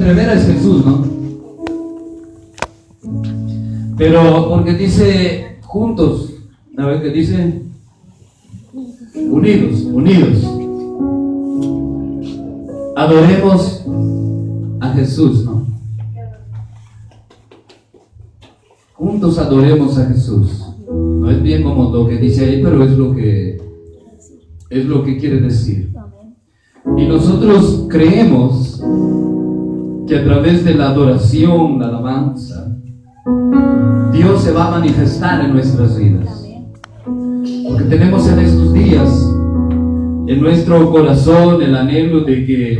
entrevera es Jesús, ¿no? Pero porque dice juntos, a ver qué dice, unidos. Adoremos a Jesús, ¿no? Juntos adoremos a Jesús. No es bien como lo que dice ahí, pero es lo que quiere decir. Y nosotros creemos que a través de la adoración, la alabanza, Dios se va a manifestar en nuestras vidas. Porque tenemos en estos días en nuestro corazón el anhelo de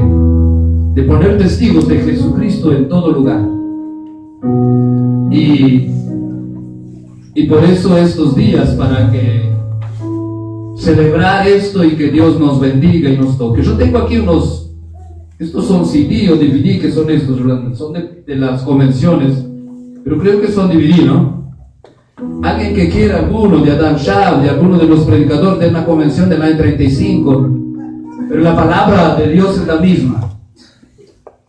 poner testigos de Jesucristo en todo lugar. Y por eso estos días, para que celebrar esto y que Dios nos bendiga y nos toque. Yo tengo aquí estos son CD o DVD, que son estos, son de las convenciones, pero creo que son DVD, ¿no? Alguien que quiera alguno de Adam Shah, de alguno de los predicadores de una convención del año 35, pero la palabra de Dios es la misma.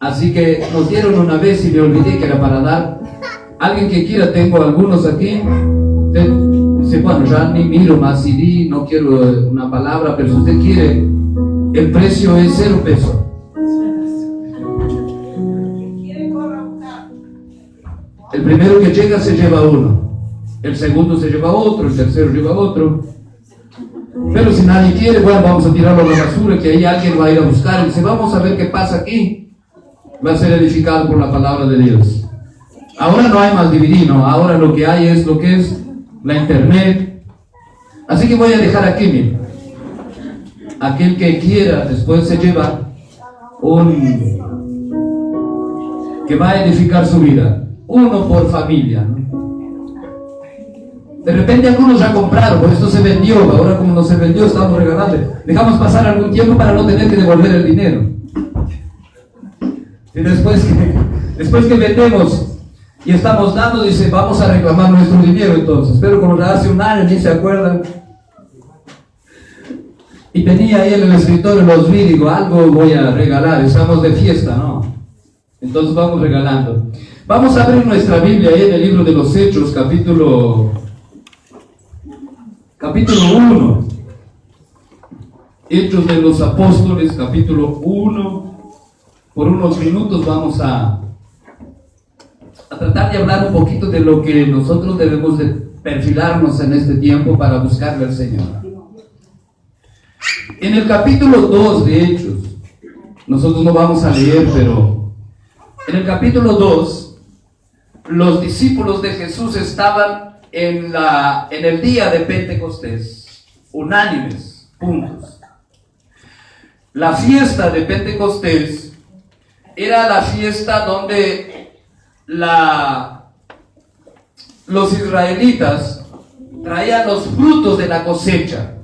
Así que nos dieron una vez y me olvidé que era para dar. Alguien que quiera, tengo algunos aquí. Dice, bueno, ya ni miro más CD, no quiero una palabra, pero si usted quiere, el precio es 0 pesos. El primero que llega se lleva uno, el segundo se lleva otro, el tercero lleva otro. Pero si nadie quiere, bueno, vamos a tirarlo a la basura, que ahí alguien va a ir a buscar. Y dice, vamos a ver qué pasa aquí. Va a ser edificado por la palabra de Dios. Ahora no hay más DVD, ¿no? Ahora lo que hay es lo que es la internet. Así que voy a dejar aquí, miren. Aquel que quiera, después se lleva que va a edificar su vida. Uno por familia, ¿no? De repente algunos ya compraron, por esto se vendió. Ahora como no se vendió, estamos regalando. Dejamos pasar algún tiempo para no tener que devolver el dinero. Y después que vendemos y estamos dando, dice, vamos a reclamar nuestro dinero entonces. Pero como ya hace un año ni se acuerdan. Y tenía ahí en el escritorio, los vi, digo, algo voy a regalar, estamos de fiesta, ¿no? Entonces vamos regalando. Vamos a abrir nuestra Biblia ahí en el libro de los Hechos, capítulo 1. Hechos de los Apóstoles, capítulo 1. Por unos minutos vamos a tratar de hablar un poquito de lo que nosotros debemos de perfilarnos en este tiempo para buscarle al Señor. En el capítulo 2 de Hechos, nosotros no vamos a leer, pero en el capítulo 2, los discípulos de Jesús estaban en el día de Pentecostés, unánimes, juntos. La fiesta de Pentecostés era la fiesta donde los israelitas traían los frutos de la cosecha.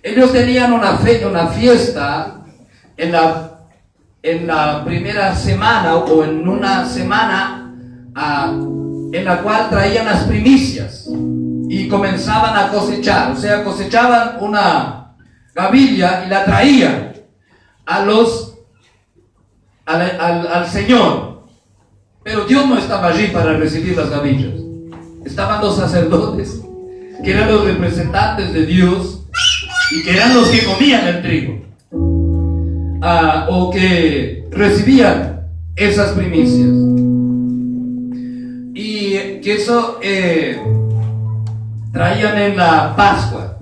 Ellos tenían una fiesta en la primera semana o en una semana en la cual traían las primicias y comenzaban a cosechar. O sea, cosechaban una gavilla y la traían al Señor. Pero Dios no estaba allí para recibir las gavillas. Estaban los sacerdotes, que eran los representantes de Dios y que eran los que comían el trigo, o que recibían esas primicias. Y que eso traían en la Pascua.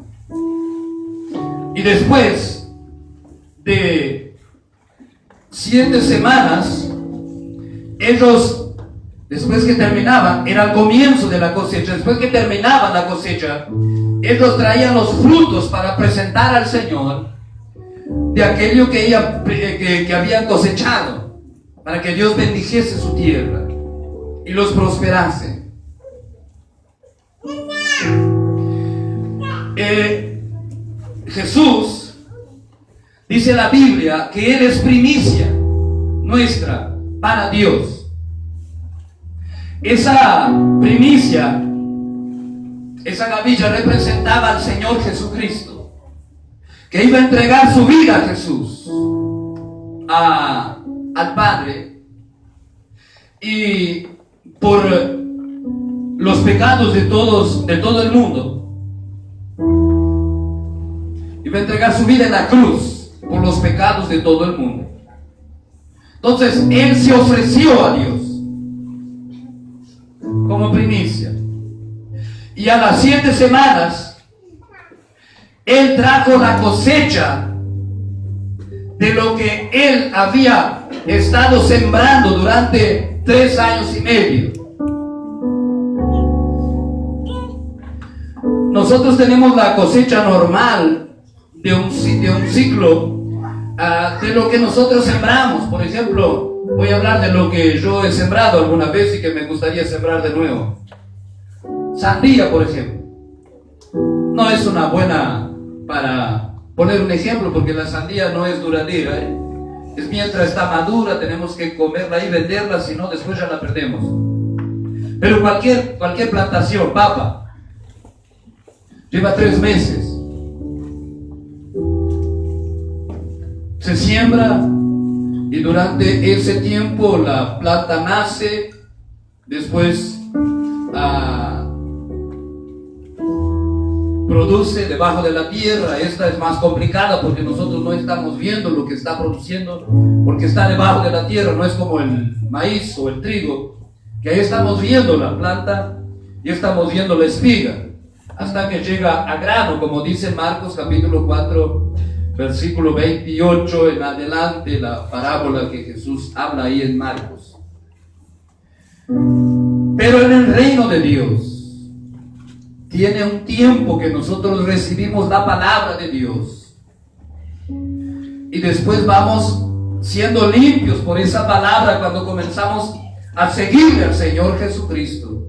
Y después de 7 semanas, ellos, después que terminaban, era el comienzo de la cosecha, después que terminaban la cosecha, ellos traían los frutos para presentar al Señor de aquello que habían cosechado, para que Dios bendijese su tierra y los prosperase. Jesús, dice la Biblia, que Él es primicia nuestra para Dios. Esa primicia, esa gavilla representaba al Señor Jesucristo, que iba a entregar su vida a Jesús, al Padre, y por los pecados de todo el mundo, iba a entregar su vida en la cruz por los pecados de todo el mundo. Entonces Él se ofreció a Dios como primicia, y a las 7 semanas Él trajo la cosecha de lo que Él había estado sembrando durante 3 años y medio. Nosotros tenemos la cosecha normal de un ciclo, de lo que nosotros sembramos. Por ejemplo, voy a hablar de lo que yo he sembrado alguna vez y que me gustaría sembrar de nuevo. Sandía, por ejemplo. No es una buena, para poner un ejemplo, porque la sandía no es duradera, ¿eh? Es mientras está madura, tenemos que comerla y venderla, si no después ya la perdemos. Pero cualquier plantación, papa, lleva 3 meses. Se siembra y durante ese tiempo la planta nace, después produce debajo de la tierra. Esta es más complicada porque nosotros no estamos viendo lo que está produciendo, porque está debajo de la tierra. No es como el maíz o el trigo, que ahí estamos viendo la planta y estamos viendo la espiga, hasta que llega a grano, como dice Marcos capítulo 4, versículo 28 en adelante, la parábola que Jesús habla ahí en Marcos. Pero en el reino de Dios tiene un tiempo que nosotros recibimos la palabra de Dios y después vamos siendo limpios por esa palabra cuando comenzamos a seguirle al Señor Jesucristo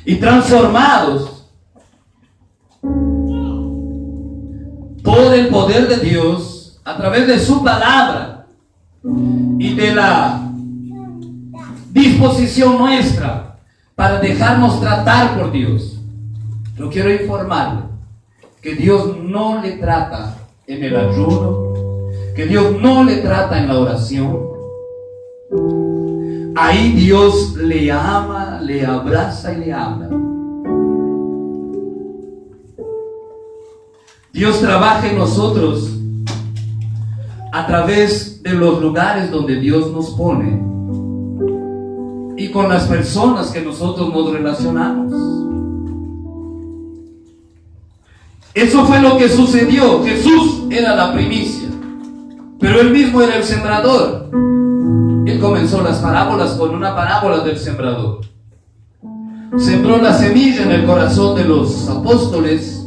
y transformados por el poder de Dios a través de su palabra y de la disposición nuestra para dejarnos tratar por Dios. Yo quiero informarle que Dios no le trata en el ayuno, que Dios no le trata en la oración. Ahí Dios le ama, le abraza y le habla. Dios trabaja en nosotros a través de los lugares donde Dios nos pone y con las personas que nosotros nos relacionamos. Eso fue lo que sucedió. Jesús era la primicia, pero Él mismo era el sembrador. Él comenzó las parábolas con una parábola del sembrador. Sembró la semilla en el corazón de los apóstoles,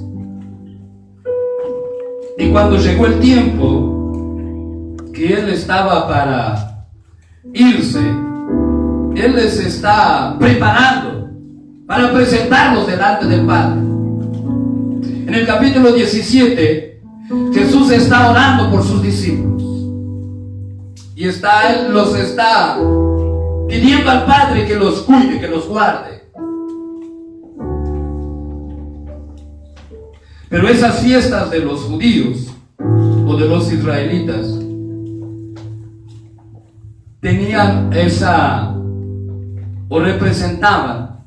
y cuando llegó el tiempo que Él estaba para irse, Él les está preparando para presentarlos delante del Padre. En el capítulo 17, Jesús está orando por sus discípulos y Él los está pidiendo al Padre que los cuide, que los guarde. Pero esas fiestas de los judíos o de los israelitas tenían o representaban,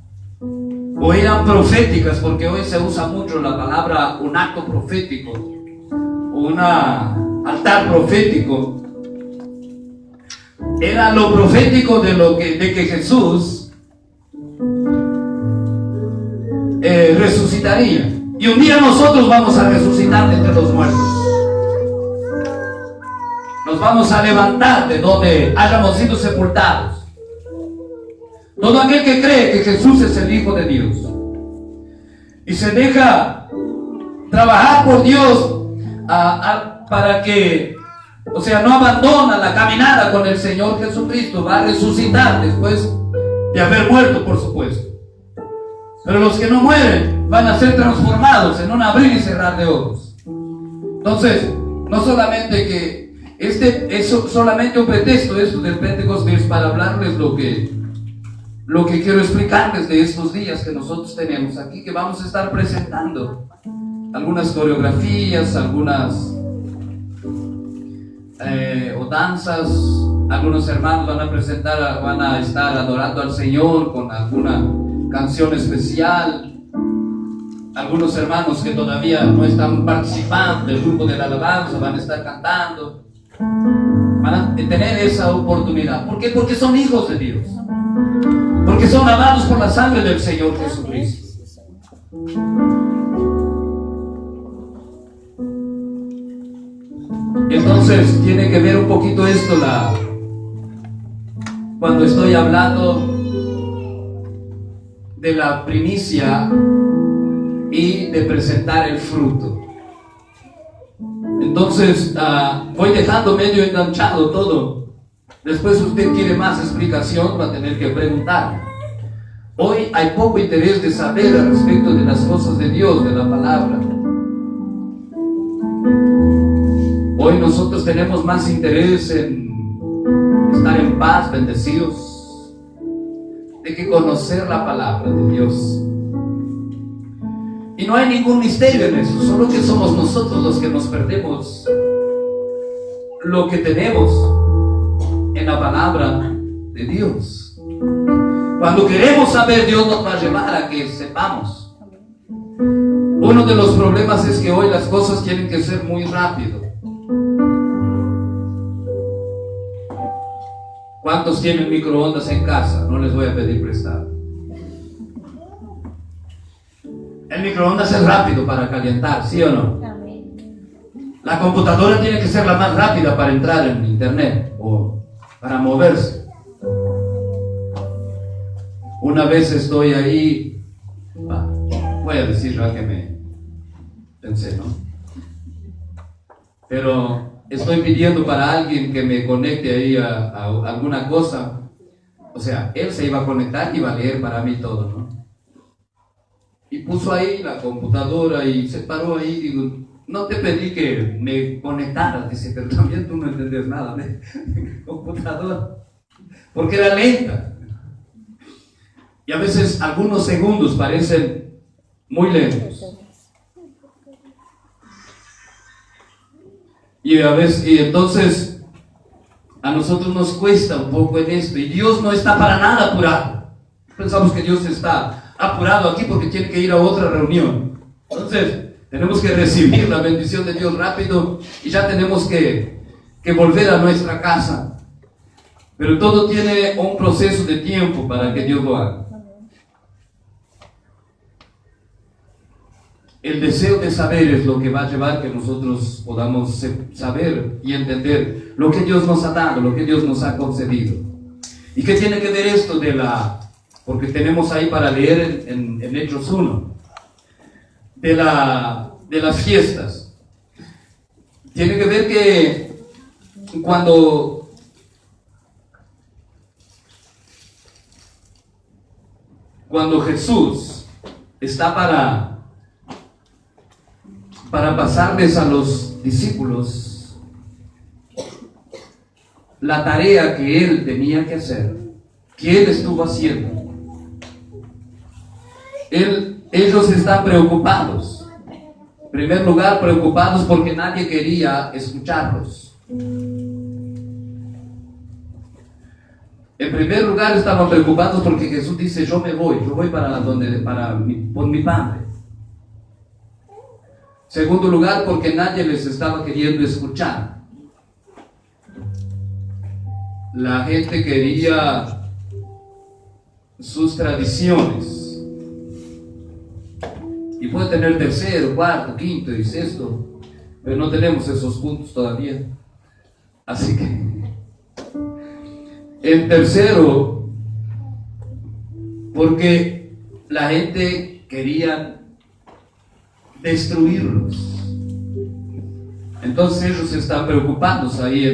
o eran proféticas, porque hoy se usa mucho la palabra un acto profético, o un altar profético. Era lo profético de que Jesús resucitaría. Y un día nosotros vamos a resucitar de entre los muertos. Nos vamos a levantar de donde hayamos sido sepultados. Todo aquel que cree que Jesús es el Hijo de Dios y se deja trabajar por Dios para que, o sea, no abandona la caminada con el Señor Jesucristo, va a resucitar después de haber muerto, por supuesto. Pero los que no mueren van a ser transformados en un abrir y cerrar de ojos. Entonces, no solamente que es solamente un pretexto esto del Pentecostés para hablarles lo que quiero explicarles de estos días que nosotros tenemos aquí, que vamos a estar presentando algunas coreografías, algunas o danzas Algunos hermanos van a estar adorando al Señor con alguna canción especial. Algunos hermanos que todavía no están participando del grupo de la alabanza van a estar cantando. Van a tener esa oportunidad. ¿Por qué? Porque son hijos de Dios. Porque son lavados por la sangre del Señor Jesucristo. Entonces tiene que ver un poquito esto cuando estoy hablando de la primicia y de presentar el fruto. Entonces voy dejando medio enganchado todo. Después, si usted quiere más explicación, va a tener que preguntar. Hoy hay poco interés de saber al respecto de las cosas de Dios, de la palabra. Hoy nosotros tenemos más interés en estar en paz, bendecidos, de que conocer la palabra de Dios. Y no hay ningún misterio en eso, solo que somos nosotros los que nos perdemos lo que tenemos en la palabra de Dios. Cuando queremos saber, Dios nos va a llevar a que sepamos. Uno de los problemas es que hoy las cosas tienen que ser muy rápido. ¿Cuántos tienen microondas en casa? No les voy a pedir prestado. El microondas es rápido para calentar, ¿sí o no? La computadora tiene que ser la más rápida para entrar en internet o para moverse. Una vez estoy ahí, voy a decir lo que me pensé, ¿no? Pero estoy pidiendo para alguien que me conecte ahí a alguna cosa. O sea, él se iba a conectar y iba a leer para mí todo, ¿no? Y puso ahí la computadora y se paró ahí. Digo, no te pedí que me conectaras, dice, pero también tú no entendés nada de computadora, porque era lenta. Y a veces algunos segundos parecen muy lentos. Y entonces a nosotros nos cuesta un poco en esto. Y Dios no está para nada apurado. Pensamos que Dios está apurado aquí porque tiene que ir a otra reunión. Entonces tenemos que recibir la bendición de Dios rápido y ya tenemos que volver a nuestra casa. Pero todo tiene un proceso de tiempo para que Dios lo haga. El deseo de saber es lo que va a llevar que nosotros podamos saber y entender lo que Dios nos ha dado, lo que Dios nos ha concedido. ¿Y qué tiene que ver esto porque tenemos ahí para leer en Hechos 1, de las fiestas? Tiene que ver que cuando Jesús está para pasarles a los discípulos la tarea que él tenía que hacer, que él estuvo haciendo. Ellos están preocupados. En primer lugar, preocupados porque nadie quería escucharlos. En primer lugar, estaban preocupados porque Jesús dice, yo voy con mi Padre. Segundo lugar, porque nadie les estaba queriendo escuchar. La gente quería sus tradiciones. Y puede tener tercero, cuarto, quinto y sexto, pero no tenemos esos puntos todavía. Así que, en tercero, porque la gente quería destruirlos. Entonces ellos están preocupados ahí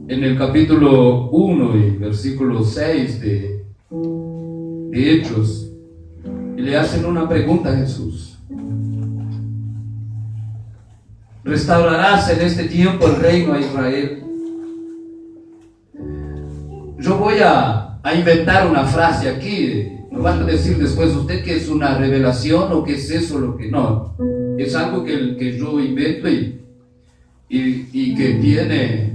en el capítulo 1 y versículo 6 de Hechos, y le hacen una pregunta a Jesús: ¿restaurarás en este tiempo el reino a Israel? Yo voy a inventar una frase aquí. No van a decir después usted que es una revelación o que es eso lo que no. Es algo que yo invento y que tiene,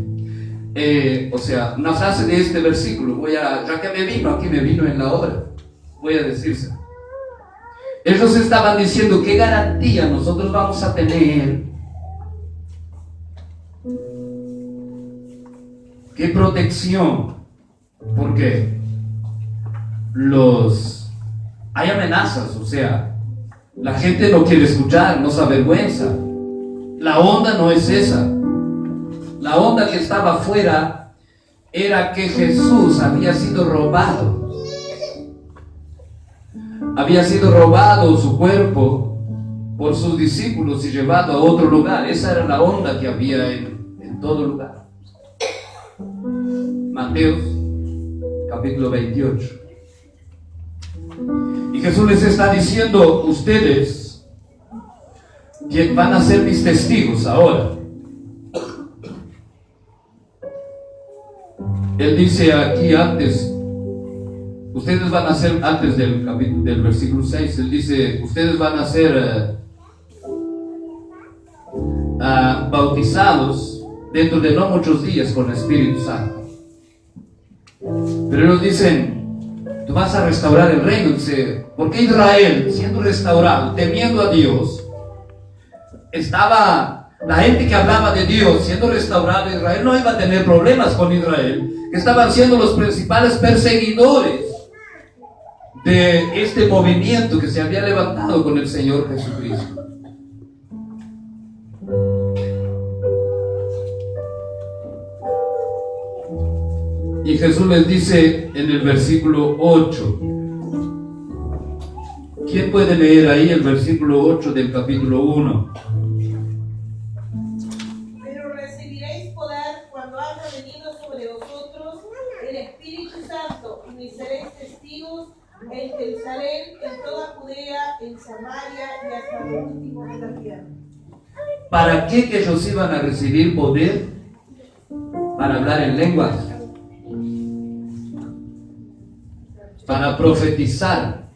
o sea, una frase de este versículo, ya que aquí me vino en la obra, voy a decirse. Ellos estaban diciendo, ¿qué garantía nosotros vamos a tener? ¿Qué protección? Porque hay amenazas, o sea, la gente no quiere escuchar, no se avergüenza. La onda no es esa. La onda que estaba afuera era que Jesús había sido robado. Había sido robado su cuerpo por sus discípulos y llevado a otro lugar. Esa era la onda que había en todo lugar. Mateo capítulo 28. Y Jesús les está diciendo, ustedes van a ser mis testigos ahora. Él dice aquí antes, ustedes van a ser, antes del versículo 6, él dice, ustedes van a ser bautizados dentro de no muchos días con el Espíritu Santo. Pero ellos dicen, tú vas a restaurar el reino. Dice, porque Israel, siendo restaurado, temiendo a Dios, la gente que hablaba de Dios, siendo restaurado Israel, no iba a tener problemas con Israel, que estaban siendo los principales perseguidores de este movimiento que se había levantado con el Señor Jesucristo. Y Jesús les dice en el versículo 8. ¿Quién puede leer ahí el versículo 8 del capítulo 1? Pero recibiréis poder cuando haya venido sobre vosotros el Espíritu Santo, y me seréis testigos en Jerusalén, en toda Judea, en Samaria y hasta lo último de la tierra. ¿Para qué que ellos iban a recibir poder? Para hablar en lenguas, para profetizar,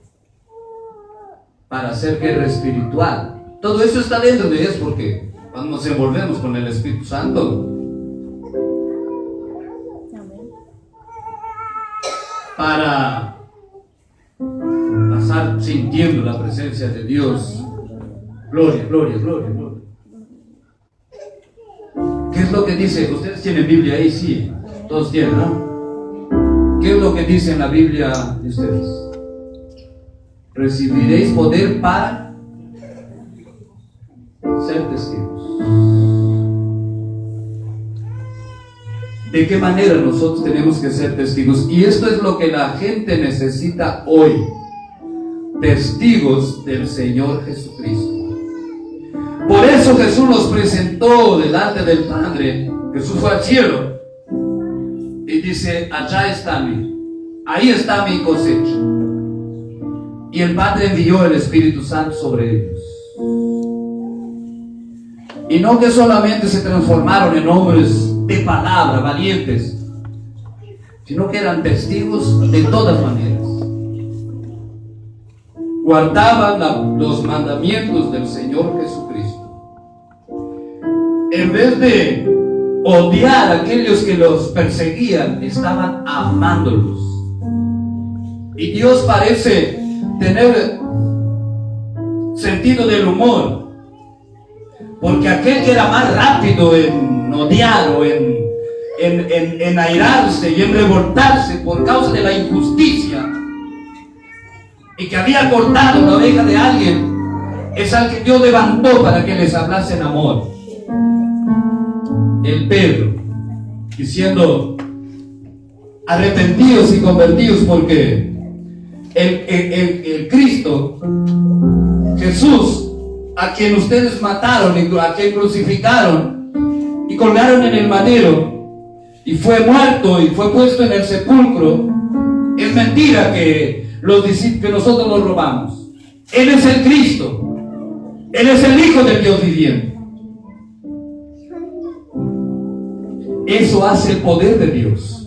para hacer guerra espiritual. Todo eso está dentro de ellos, porque cuando nos envolvemos con el Espíritu Santo, para pasar sintiendo la presencia de Dios. Gloria, gloria, gloria, gloria. ¿Qué es lo que dice? Ustedes tienen Biblia ahí, sí, todos tienen, ¿no? ¿Qué es lo que dice en la Biblia de ustedes? Recibiréis poder para ser testigos. ¿De qué manera nosotros tenemos que ser testigos? Y esto es lo que la gente necesita hoy. Testigos del Señor Jesucristo. Por eso Jesús los presentó delante del Padre. Jesús fue al cielo y dice, allá está ahí está mi cosecha. Y el Padre envió el Espíritu Santo sobre ellos. Y no que solamente se transformaron en hombres de palabra, valientes, sino que eran testigos de todas maneras. Guardaban los mandamientos del Señor Jesucristo. En vez de odiar a aquellos que los perseguían, estaban amándolos. Y Dios parece tener sentido del humor, porque aquel que era más rápido en odiar o en airarse y en revoltarse por causa de la injusticia, y que había cortado la oreja de alguien, es al que Dios levantó para que les hablase en amor. El Pedro, diciendo, arrepentidos y convertidos, porque el Cristo, Jesús, a quien ustedes mataron y a quien crucificaron y colgaron en el madero, y fue muerto y fue puesto en el sepulcro, es mentira que nosotros los robamos. Él es el Cristo, Él es el Hijo del Dios viviente. Eso hace el poder de Dios.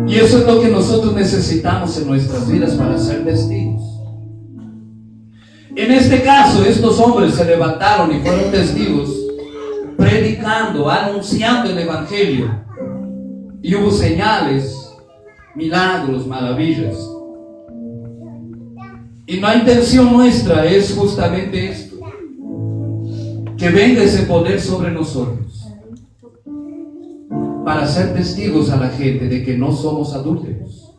Y eso es lo que nosotros necesitamos en nuestras vidas para ser testigos. En este caso, estos hombres se levantaron y fueron testigos, predicando, anunciando el Evangelio. Y hubo señales, milagros, maravillas. Y la intención nuestra es justamente esto: que venga ese poder sobre nosotros, para ser testigos a la gente de que no somos adúlteros,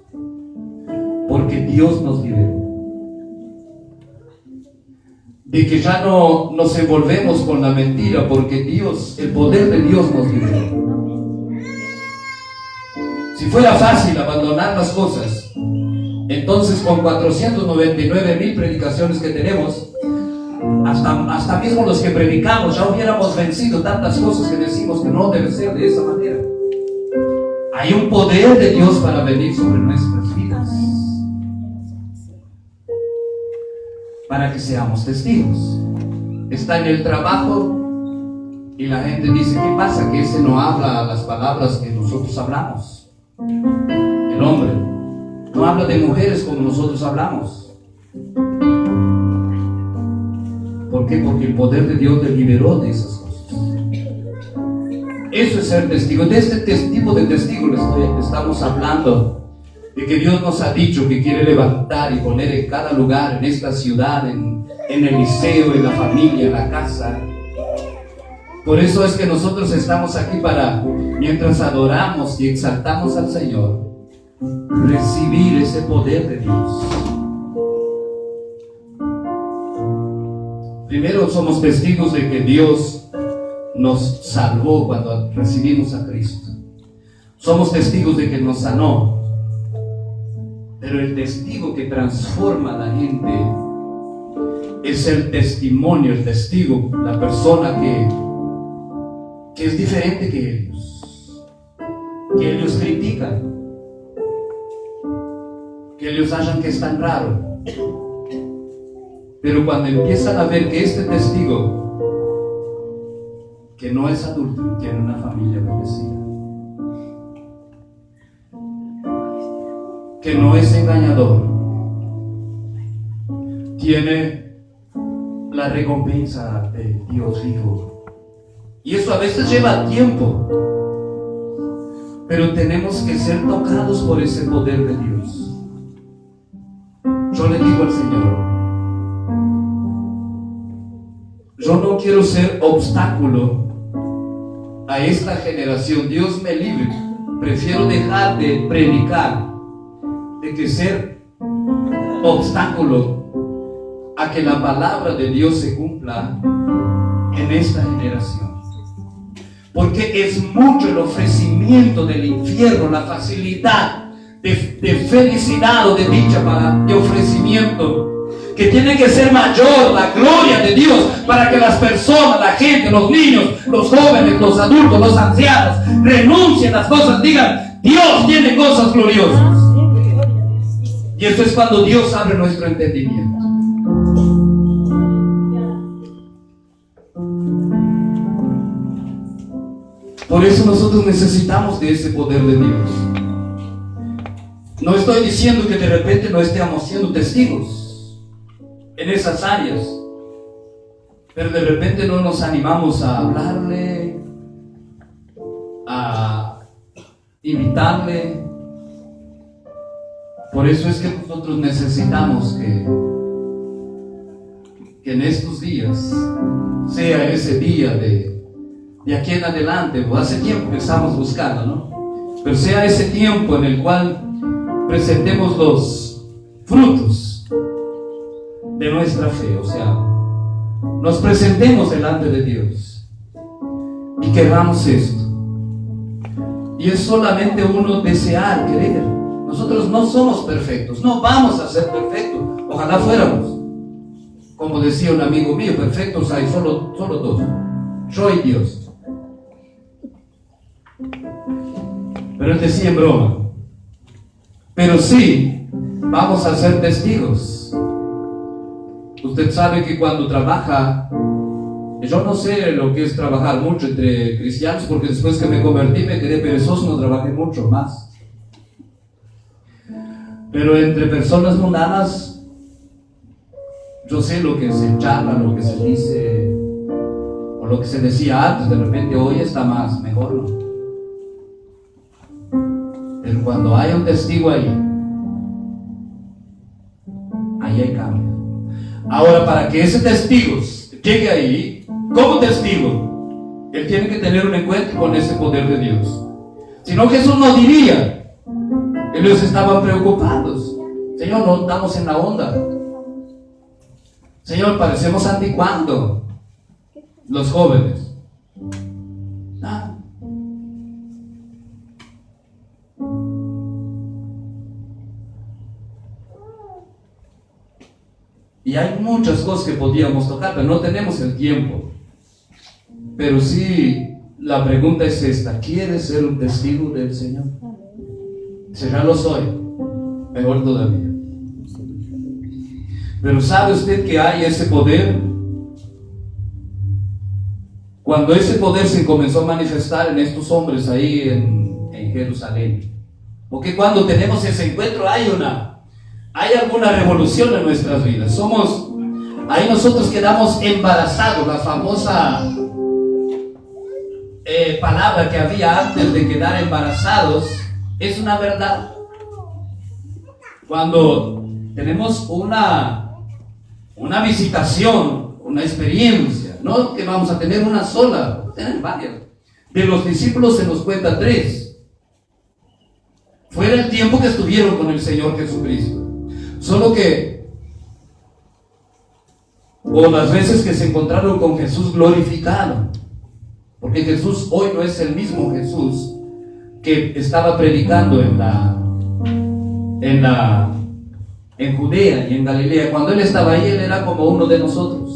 porque Dios nos liberó. De que ya no nos envolvemos con la mentira, porque Dios, el poder de Dios nos liberó. Si fuera fácil abandonar las cosas, entonces con 499,000 predicaciones que tenemos, hasta mismo los que predicamos ya hubiéramos vencido tantas cosas que decimos que no debe ser de esa manera. Hay un poder de Dios para venir sobre nuestras vidas, para que seamos testigos. Está en el trabajo y la gente dice: ¿qué pasa? Que ese no habla las palabras que nosotros hablamos. El hombre no habla de mujeres como nosotros hablamos. ¿Por qué? Porque el poder de Dios te liberó de esas cosas. Eso es ser testigo. De este tipo de testigo estamos hablando. De que Dios nos ha dicho que quiere levantar y poner en cada lugar, en esta ciudad, en el liceo, en la familia, en la casa. Por eso es que nosotros estamos aquí para, mientras adoramos y exaltamos al Señor, recibir ese poder de Dios. Primero somos testigos de que Dios nos salvó cuando recibimos a Cristo. Somos testigos de que nos sanó. Pero el testigo que transforma a la gente es el testimonio, el testigo, la persona que es diferente que ellos critican, que ellos hallan que es tan raro. Pero cuando empiezan a ver que este testigo, que no es adúltero, tiene una familia bendecida, que no es engañador, tiene la recompensa de Dios vivo. Y eso a veces lleva tiempo, pero tenemos que ser tocados por ese poder de Dios. Yo le digo al Señor: yo no quiero ser obstáculo a esta generación. Dios me libre. Prefiero dejar de predicar, de que ser obstáculo a que la palabra de Dios se cumpla en esta generación. Porque es mucho el ofrecimiento del infierno, la facilidad de felicidad o de dicha de ofrecimiento, que tiene que ser mayor la gloria de Dios para que las personas, la gente, los niños, los jóvenes, los adultos, los ancianos renuncien a las cosas, digan: Dios tiene cosas gloriosas. Y esto es cuando Dios abre nuestro entendimiento. Por eso nosotros necesitamos de ese poder de Dios. No estoy diciendo que de repente no estemos siendo testigos en esas áreas, pero de repente no nos animamos a hablarle, a invitarle. Por eso es que nosotros necesitamos que en estos días sea ese día de aquí en adelante, o hace tiempo que estamos buscando, ¿no? Pero sea ese tiempo en el cual presentemos los frutos de nuestra fe, o sea, nos presentemos delante de Dios y queramos esto. Y es solamente uno desear, querer. Nosotros no somos perfectos, no vamos a ser perfectos, ojalá fuéramos. Como decía un amigo mío, perfectos hay solo dos, yo y Dios. Pero él decía en broma, pero sí vamos a ser testigos. Usted sabe que cuando trabaja, yo no sé lo que es trabajar mucho entre cristianos, porque después que me convertí me quedé perezoso, no trabajé mucho más. Pero entre personas mundanas, Yo sé lo que se charla, lo que se dice, o lo que se decía antes, de repente hoy está mejor, ¿no? Pero cuando hay un testigo ahí hay cambio. Ahora, para que ese testigo llegue ahí, como testigo, él tiene que tener un encuentro con ese poder de Dios. Si no, Jesús no diría. Ellos estaban preocupados. Señor, no estamos en la onda. Señor, parecemos anticuando los jóvenes. Ah. Y hay muchas cosas que podíamos tocar, pero no tenemos el tiempo. Pero sí, la pregunta es esta: ¿quieres ser un testigo del Señor? Si ya lo soy, mejor todavía. Pero ¿sabe usted que hay ese poder? Cuando ese poder se comenzó a manifestar en estos hombres ahí en Jerusalén, porque cuando tenemos ese encuentro hay alguna revolución en nuestras vidas. Ahí nosotros quedamos embarazados. La famosa palabra que había antes de quedar embarazados es una verdad. Cuando tenemos una visitación, una experiencia, no que vamos a tener una sola, tener varias. De los discípulos se nos cuenta 3. Fue el tiempo que estuvieron con el Señor Jesucristo. Solo que, o las veces que se encontraron con Jesús glorificado, porque Jesús hoy no es el mismo Jesús que estaba predicando en Judea y en Galilea. Cuando Él estaba ahí, Él era como uno de nosotros.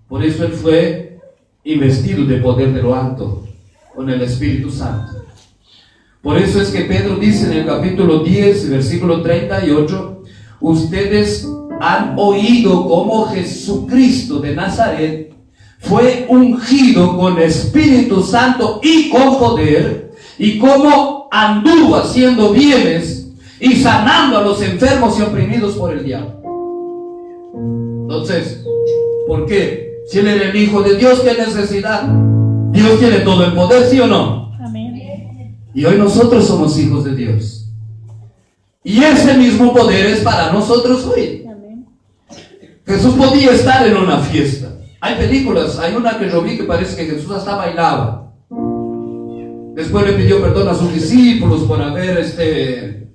Por eso Él fue investido de poder de lo alto, con el Espíritu Santo. Por eso es que Pedro dice en el capítulo 10, versículo 38, ustedes han oído cómo Jesucristo de Nazaret fue ungido con Espíritu Santo y con poder, y cómo anduvo haciendo bienes y sanando a los enfermos y oprimidos por el diablo. Entonces, ¿por qué? Si Él era el Hijo de Dios, ¿qué necesidad? Dios tiene todo el poder, ¿sí o no? Amén. Y hoy nosotros somos hijos de Dios. Y ese mismo poder es para nosotros hoy. Amén. Jesús podía estar en una fiesta. Hay películas, hay una que yo vi que parece que Jesús hasta bailaba. Después le pidió perdón a sus discípulos por haberse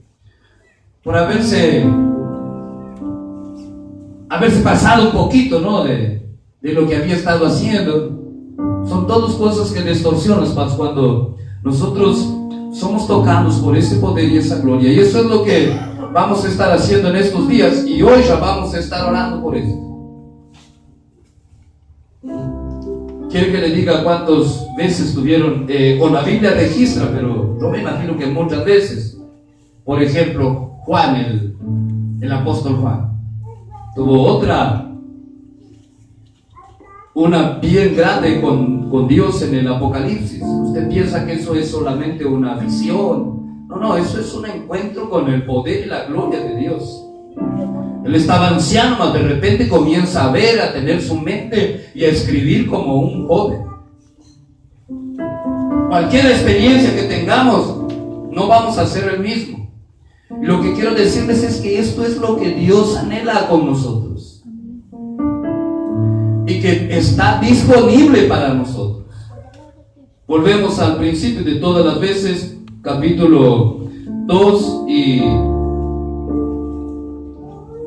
pasado un poquito, ¿no? de lo que había estado haciendo. Son todas cosas que distorsionan cuando nosotros somos tocados por ese poder y esa gloria. Y eso es lo que vamos a estar haciendo en estos días, y hoy ya vamos a estar orando por eso. Quiero que le diga cuántas veces tuvieron, o la Biblia registra, pero yo me imagino que muchas veces. Por ejemplo, Juan, el apóstol Juan, tuvo una bien grande con Dios en el Apocalipsis. Usted piensa que eso es solamente una visión. No, eso es un encuentro con el poder y la gloria de Dios. Él estaba anciano, mas de repente comienza a ver, a tener su mente y a escribir como un joven. Cualquier experiencia que tengamos, no vamos a ser el mismo. Y lo que quiero decirles es que esto es lo que Dios anhela con nosotros, y que está disponible para nosotros. Volvemos al principio de todas las veces, capítulo 2 y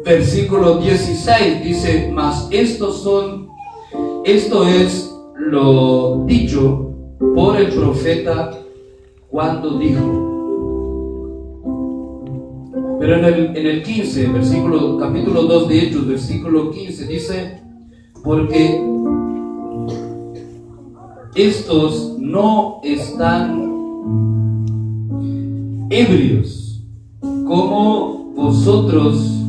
versículo 16, dice: mas esto es lo dicho por el profeta cuando dijo. Pero en el 15, capítulo 2 de Hechos, versículo 15, dice: porque estos no están ebrios, como vosotros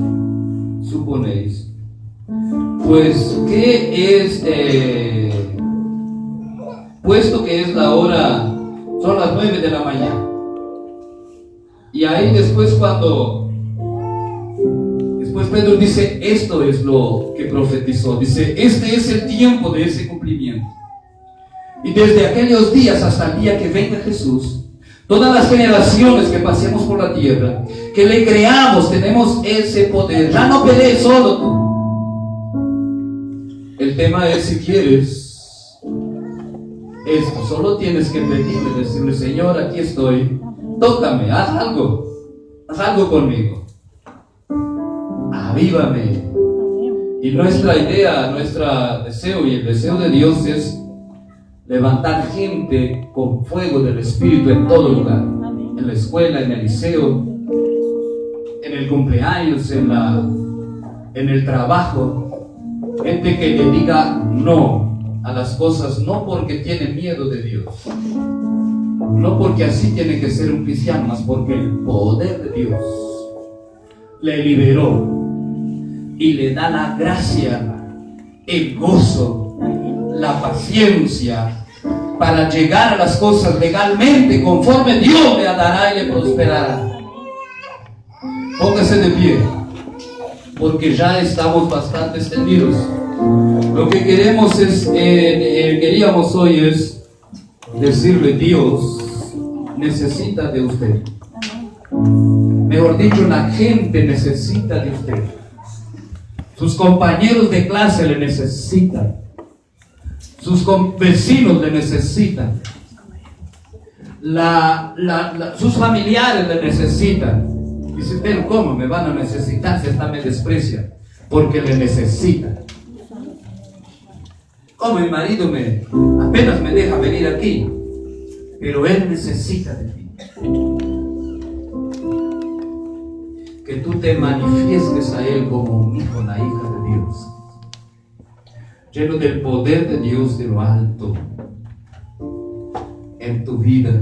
suponéis. Pues ¿qué es? Puesto que es la hora, son las 9 de la mañana. Pedro dice, esto es lo que profetizó. Dice, este es el tiempo de ese cumplimiento. Y desde aquellos días hasta el día que venga Jesús, todas las generaciones que pasemos por la tierra, que le creamos, tenemos ese poder. Ya no pelees solo tú. El tema es si quieres esto. Solo tienes que pedirle, decirle, Señor, aquí estoy. Tócame, haz algo conmigo. Avívame. Y nuestra idea, nuestro deseo y el deseo de Dios es levantar gente con fuego del Espíritu en todo lugar. En la escuela, en el liceo, en el cumpleaños, en el trabajo. Gente que le diga no a las cosas, no porque tiene miedo de Dios, no porque así tiene que ser un cristiano, más porque el poder de Dios le liberó y le da la gracia, el gozo, la paciencia para llegar a las cosas legalmente conforme Dios le dará y le prosperará. Póngase de pie, porque ya estamos bastante extendidos. Lo que queremos queríamos hoy es decirle, Dios necesita de usted. Mejor dicho, la gente necesita de usted. Sus compañeros de clase le necesitan. Sus vecinos le necesitan. Sus familiares le necesitan. Dice, pero ¿cómo me van a necesitar si hasta me desprecian? Porque le necesitan. Como mi marido apenas me deja venir aquí, pero él necesita de ti. Que tú te manifiestes a él como un hijo, una hija de Dios, lleno del poder de Dios de lo alto en tu vida.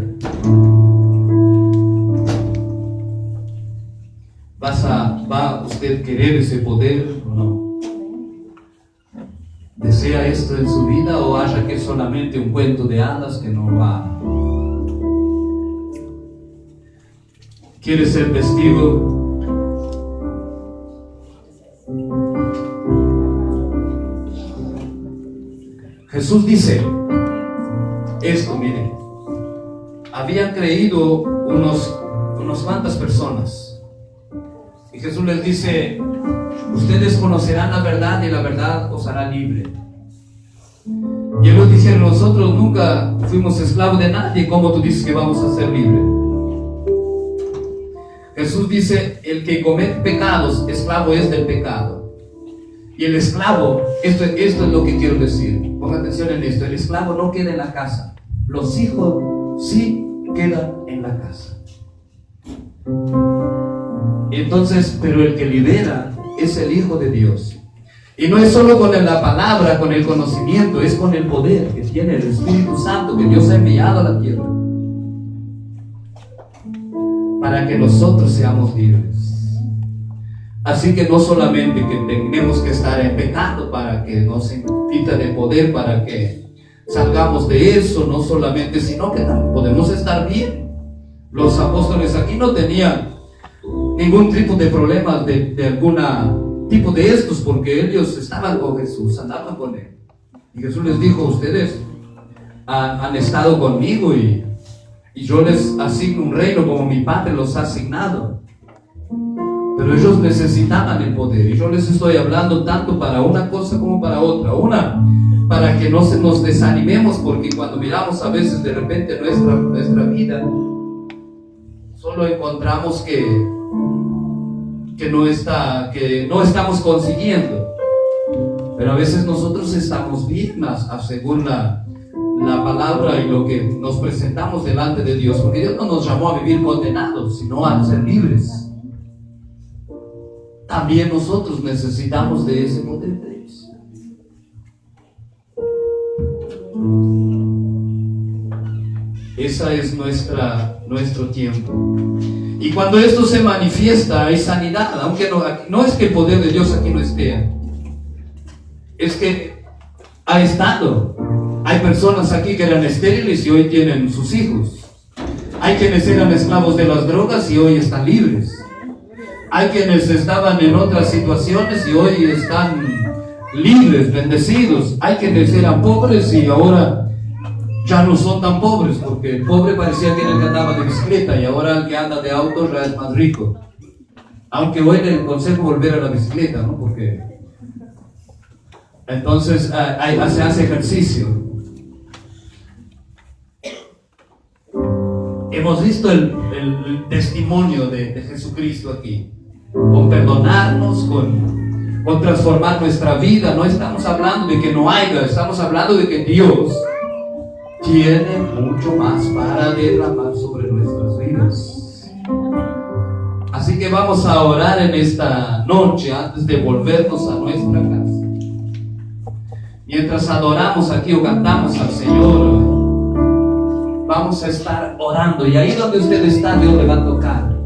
¿Va usted querer ese poder o no? ¿Desea esto en su vida o haya que es solamente un cuento de hadas que no va? ¿Quiere ser testigo? Jesús dice esto, miren. Habían creído unos cuantas personas. Y Jesús les dice, ustedes conocerán la verdad y la verdad os hará libre. Y ellos dijeron, nosotros nunca fuimos esclavos de nadie, ¿cómo tú dices que vamos a ser libres? Jesús dice, el que comete pecados, esclavo es del pecado. Y el esclavo, esto es lo que quiero decir, ponga atención en esto, el esclavo no queda en la casa, los hijos sí quedan en la casa. Entonces, pero el que lidera es el Hijo de Dios. Y no es solo con la palabra, con el conocimiento, es con el poder que tiene el Espíritu Santo que Dios ha enviado a la tierra para que nosotros seamos libres. Así que no solamente que tenemos que estar en pecado para que nos quita de poder, para que salgamos de eso, no solamente, sino que podemos estar bien. Los apóstoles aquí no tenían ningún tipo de problemas de algún tipo de estos, porque ellos estaban con Jesús, andaban con él. Y Jesús les dijo, ustedes han estado conmigo y yo les asigno un reino como mi Padre los ha asignado. Pero ellos necesitaban el poder, y yo les estoy hablando tanto para una cosa como para otra. Una, para que no nos desanimemos, porque cuando miramos a veces de repente nuestra vida, solo encontramos que no estamos consiguiendo. Pero a veces nosotros estamos bien, según la palabra y lo que nos presentamos delante de Dios, porque Dios no nos llamó a vivir condenados, sino a ser libres. También nosotros necesitamos de ese poder de Dios. Esa es nuestro tiempo. Y cuando esto se manifiesta, hay sanidad. Aunque no es que el poder de Dios aquí no esté, es que ha estado. Hay personas aquí que eran estériles y hoy tienen sus hijos. Hay quienes eran esclavos de las drogas y hoy están libres. Hay quienes estaban en otras situaciones y hoy están libres, bendecidos. Hay quienes eran pobres y ahora ya no son tan pobres, porque el pobre parecía que era el que andaba de bicicleta y ahora el que anda de auto ya es más rico. Aunque hoy le aconsejo volver a la bicicleta, ¿no? Porque entonces se hace ejercicio. Hemos visto el testimonio de Jesucristo aquí, con perdonarnos, con transformar nuestra vida. No estamos hablando de que no haya, estamos hablando de que Dios tiene mucho más para derramar sobre nuestras vidas. Así que vamos a orar en esta noche antes de volvernos a nuestra casa. Mientras adoramos aquí o cantamos al Señor, vamos a estar orando, y ahí donde usted está, Dios le va a tocar.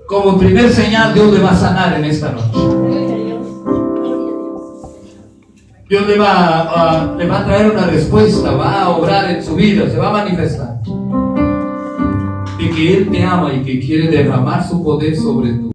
Como primer señal, Dios le va a sanar en esta noche. Dios le va a traer una respuesta, va a obrar en su vida, se va a manifestar. De que Él te ama y que quiere derramar su poder sobre tu